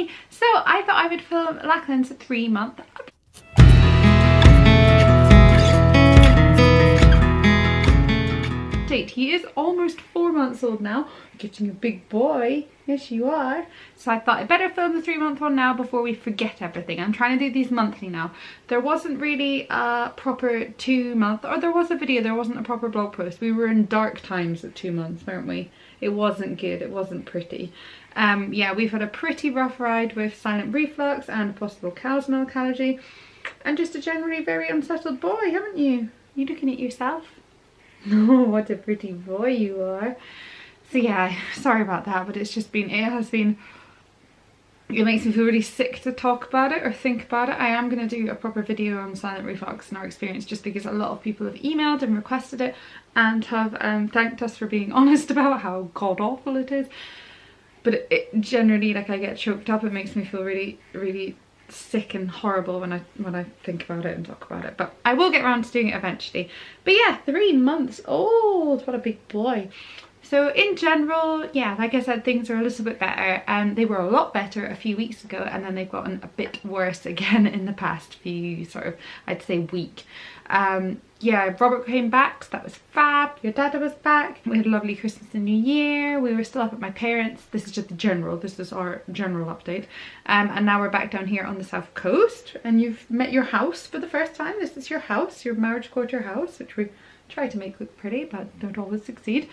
me. So I thought I would film Lachlan's 3-month update. He is almost 4 months old now, getting a big boy. Yes, you are. So I thought I'd better film the 3-month one now before we forget everything. I'm trying to do these monthly now. There wasn't really a proper 2-month, or there was a video, there wasn't a proper blog post. We were in dark times at 2 months, weren't we? It wasn't good, it wasn't pretty. Yeah, we've had a pretty rough ride with silent reflux and a possible cow's milk allergy, and just a generally very unsettled boy, haven't you? You looking at yourself? Oh, what a pretty boy you are. So yeah, sorry about that, but it's just been, it makes me feel really sick to talk about it or think about it. I am going to do a proper video on silent reflux and our experience, just because a lot of people have emailed and requested it and have thanked us for being honest about how god awful it is. But it generally, like, I get choked up. It makes me feel really, really sick and horrible when I think about it and talk about it. But I will get around to doing it eventually. But yeah, 3 months old. What a big boy. So in general, yeah, like I said, things are a little bit better. They were a lot better a few weeks ago, and then they've gotten a bit worse again in the past few, sort of, I'd say, week. Yeah, Robert came back, so that was fab. Your dad was back. We had a lovely Christmas and New Year. We were still up at my parents'. This is just the general, this is our general update. And now we're back down here on the south coast, and you've met your house for the first time. This is your house, your marriage quarter house, which we try to make look pretty, but don't always succeed.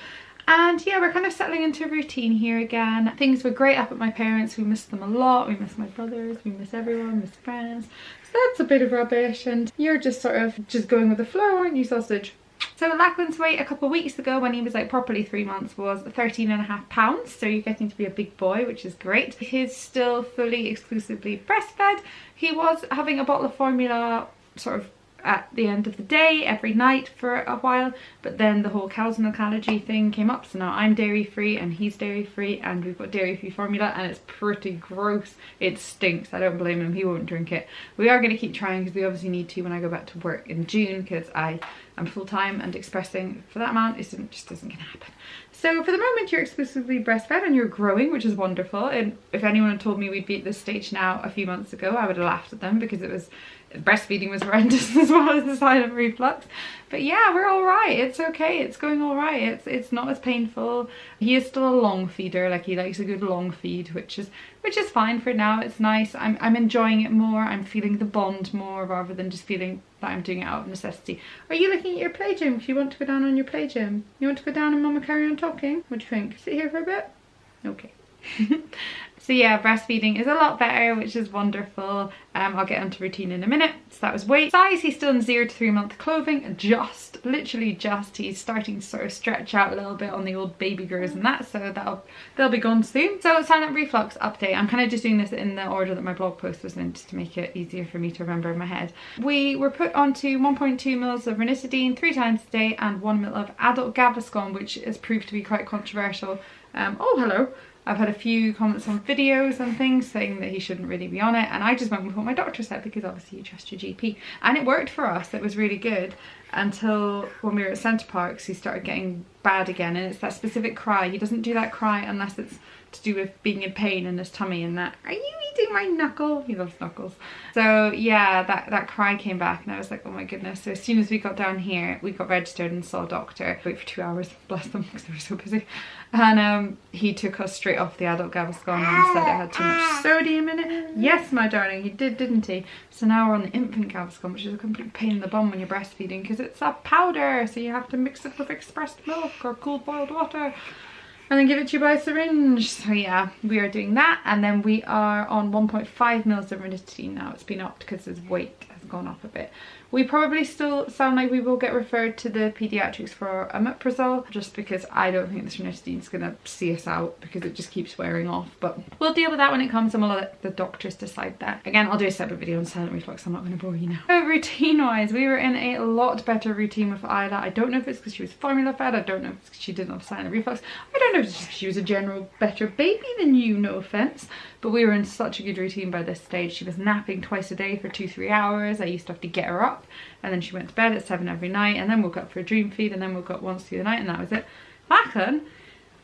And yeah, we're kind of settling into a routine here again. Things were great up at my parents'. We miss them a lot. We miss my brothers, we miss everyone, miss friends. So that's a bit of rubbish, and you're just sort of just going with the flow, aren't you, sausage? So Lachlan's weight a couple of weeks ago, when he was like properly 3 months, was 13.5 pounds. So you're getting to be a big boy, which is great. He's still fully exclusively breastfed. He was having a bottle of formula sort of at the end of the day every night for a while, but then the whole cow's milk allergy thing came up, so now I'm dairy free and he's dairy free, and we've got dairy free formula, and it's pretty gross. It stinks. I don't blame him, he won't drink it. We are going to keep trying, because we obviously need to when I go back to work in June, because I'm full-time, and expressing for that amount just isn't going to happen. So for the moment you're exclusively breastfed and you're growing, which is wonderful. And if anyone had told me we'd be at this stage now a few months ago, I would have laughed at them, because breastfeeding was horrendous as well as the silent reflux. But yeah, we're all right. It's okay. It's going all right. It's not as painful. He is still a long feeder. Like, he likes a good long feed, which is fine for now. It's nice. I'm enjoying it more. I'm feeling the bond more, rather than just feeling that I'm doing it out of necessity. Are you looking at your play gym? Do you want to go down on your play gym? You want to go down and Mama carry on talking? What do you think? Sit here for a bit? Okay. So yeah, breastfeeding is a lot better, which is wonderful. I'll get onto routine in a minute. So that was weight. Size, he's still in 0 to 3 month clothing, literally just. He's starting to sort of stretch out a little bit on the old baby girls and that, so they'll be gone soon. So silent reflux update. I'm kind of just doing this in the order that my blog post was in, just to make it easier for me to remember in my head. We were put onto 1.2 mils of ranitidine 3 times a day and 1 ml of adult Gaviscon, which has proved to be quite controversial. Oh, hello. I've had a few comments on videos and things saying that he shouldn't really be on it, and I just went with what my doctor said, because obviously you trust your GP. And it worked for us. It was really good, until when we were at Center Parcs he started getting bad again, and it's that specific cry. He doesn't do that cry unless it's to do with being in pain in his tummy, and that, "Are you eating my knuckle?" He loves knuckles. So yeah, that cry came back, and I was like, oh my goodness. So as soon as we got down here, we got registered and saw a doctor. Wait for 2 hours, bless them, because they were so busy. And he took us straight off the adult Gaviscon and said it had too much sodium in it. Yes, my darling, he did, didn't he? So now we're on the infant Gaviscon, which is a complete pain in the bum when you're breastfeeding, because it's a powder, so you have to mix it with expressed milk or cold boiled water, and then give it to you by a syringe. So yeah, we are doing that, and then we are on 1.5 mils of ranitidine now. It's been upped because his weight has gone up a bit. We probably still sound like we will get referred to the paediatrics for omeprazole, just because I don't think this ranitidine is going to see us out, because it just keeps wearing off. But we'll deal with that when it comes, and we'll let the doctors decide that. Again, I'll do a separate video on silent reflux. I'm not going to bore you now. So routine wise, we were in a lot better routine with Isla. I don't know if it's because she was formula fed. I don't know if it's because she didn't have silent reflux. I don't know if it's just she was a general better baby than you, no offense. But we were in such a good routine by this stage. She was napping twice a day for 2-3 hours. I used to have to get her up, and then she went to bed at 7 every night, and then woke up for a dream feed, and then woke up once through the night, and that was it. Lachlan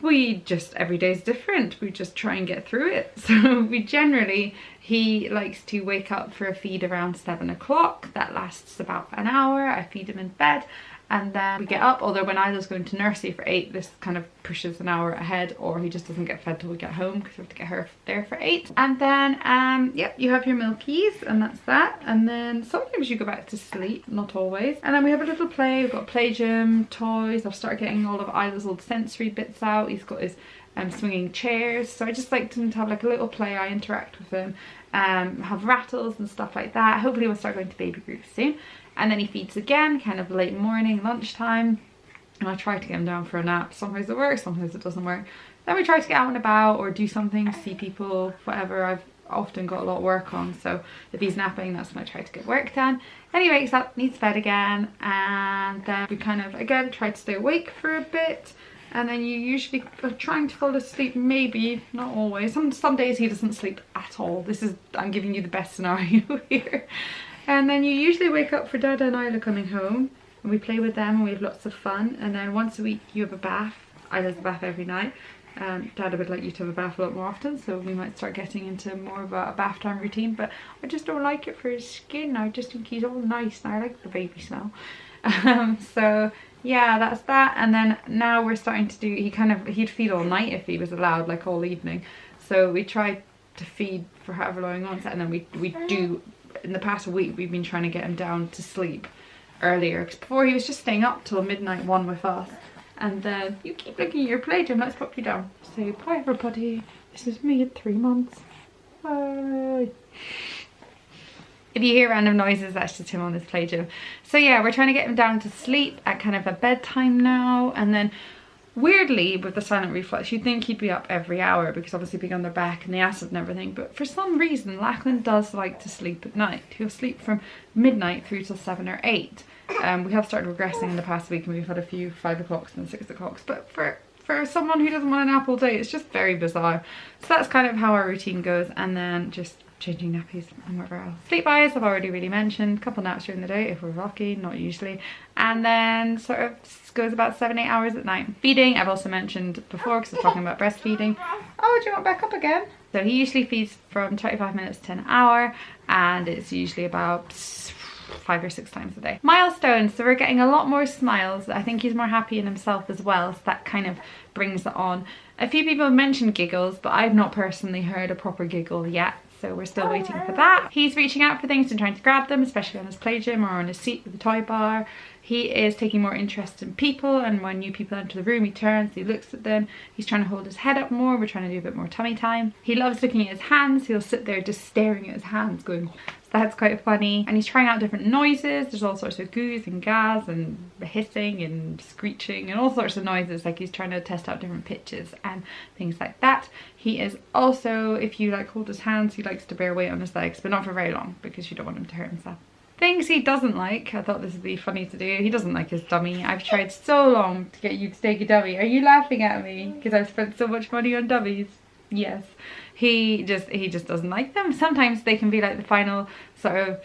we just, every day's different. We just try and get through it. So we generally, he likes to wake up for a feed around 7 o'clock. That lasts about an hour. I feed him in bed. And then we get up, although when Isla's going to nursery for 8, this kind of pushes an hour ahead, or he just doesn't get fed till we get home because we have to get her there for 8. And then, yep, you have your milkies and that's that. And then sometimes you go back to sleep, not always. And then we have a little play, we've got play gym, toys. I've started getting all of Isla's old sensory bits out. He's got his swinging chairs. So I just like him to have like a little play. I interact with him, have rattles and stuff like that. Hopefully we'll start going to baby groups soon. And then he feeds again, kind of late morning, lunchtime. And I try to get him down for a nap. Sometimes it works, sometimes it doesn't work. Then we try to get out and about or do something, see people, whatever. I've often got a lot of work on, so if he's napping, that's when I try to get work done. Then he wakes up, needs fed again, and then we kind of, again, try to stay awake for a bit. And then you usually are trying to fall asleep, maybe, not always. Some days he doesn't sleep at all. This is, I'm giving you the best scenario here. And then you usually wake up for Dada and Isla coming home, and we play with them and we have lots of fun. And then once a week you have a bath. Isla's a bath every night. Dada would like you to have a bath a lot more often, so we might start getting into more of a bath time routine, but I just don't like it for his skin. I just think he's all nice and I like the baby smell. So yeah, that's that. And then now we're starting to do, he'd feed all night if he was allowed, like all evening. So we try to feed for however long he wants, and then we do. In the past week we've been trying to get him down to sleep earlier, because before he was just staying up till midnight 1 with us. And then you keep looking at your play gym. Let's pop you down. Say bye everybody. This is me at 3 months. Bye. If you hear random noises, that's just him on his play gym. So yeah, we're trying to get him down to sleep at kind of a bedtime now. And then weirdly, with the silent reflux, you'd think he'd be up every hour because obviously being on their back and the acid and everything, but for some reason Lachlan does like to sleep at night. He'll sleep from midnight through till 7 or 8. We have started regressing in the past week and we've had a few 5 o'clocks and 6 o'clocks, but for someone who doesn't want a nap all day, it's just very bizarre. So that's kind of how our routine goes, and then just changing nappies and whatever else. Sleep wise, I've already really mentioned, a couple naps during the day if we're lucky, not usually, and then sort of goes about 7-8 hours at night. Feeding, I've also mentioned before because I was talking about breastfeeding. Oh, do you want back up again? So he usually feeds from 25 minutes to an hour, and it's usually about 5 or 6 times a day. Milestones, so we're getting a lot more smiles. I think he's more happy in himself as well, so that kind of brings it on. A few people have mentioned giggles, but I've not personally heard a proper giggle yet, so we're still waiting for that. He's reaching out for things and trying to grab them, especially on his play gym or on his seat with the toy bar. He is taking more interest in people, and when new people enter the room he turns, he looks at them. He's trying to hold his head up more. We're trying to do a bit more tummy time. He loves looking at his hands. He'll sit there just staring at his hands going, so that's quite funny. And he's trying out different noises. There's all sorts of goos and gas and hissing and screeching and all sorts of noises, like he's trying to test out different pitches and things like that. He is also, if you like hold his hands, he likes to bear weight on his legs, but not for very long because you don't want him to hurt himself. Things he doesn't like, I thought this would be funny to do. He doesn't like his dummy. I've tried so long to get you to take a dummy. Are you laughing at me because I've spent so much money on dummies? Yes. He just doesn't like them. Sometimes they can be like the final sort of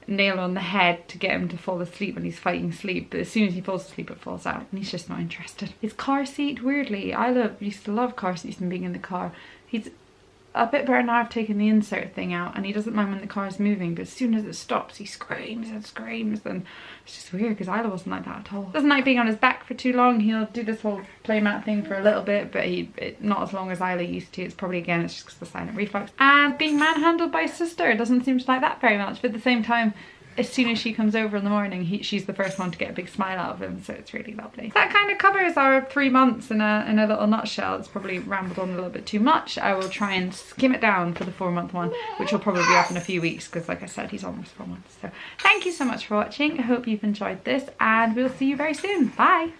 nail on the head to get him to fall asleep when he's fighting sleep, but as soon as he falls asleep it falls out and he's just not interested. His car seat, weirdly, I used to love car seats and being in the car. He's a bit better now. I've taken the insert thing out and he doesn't mind when the car is moving, but as soon as it stops he screams and screams, and it's just weird because Isla wasn't like that at all. Doesn't like being on his back for too long. He'll do this whole playmat thing for a little bit, but not as long as Isla used to. It's probably, again, it's just because of the silent reflux. And being manhandled by his sister, doesn't seem to like that very much, but at the same time, as soon as she comes over in the morning, she's the first one to get a big smile out of him, so it's really lovely. That kind of covers our 3 months in a little nutshell. It's probably rambled on a little bit too much. I will try and skim it down for the 4-month one, which will probably be up in a few weeks because, like I said, he's almost 4 months. So thank you so much for watching. I hope you've enjoyed this and we'll see you very soon. Bye!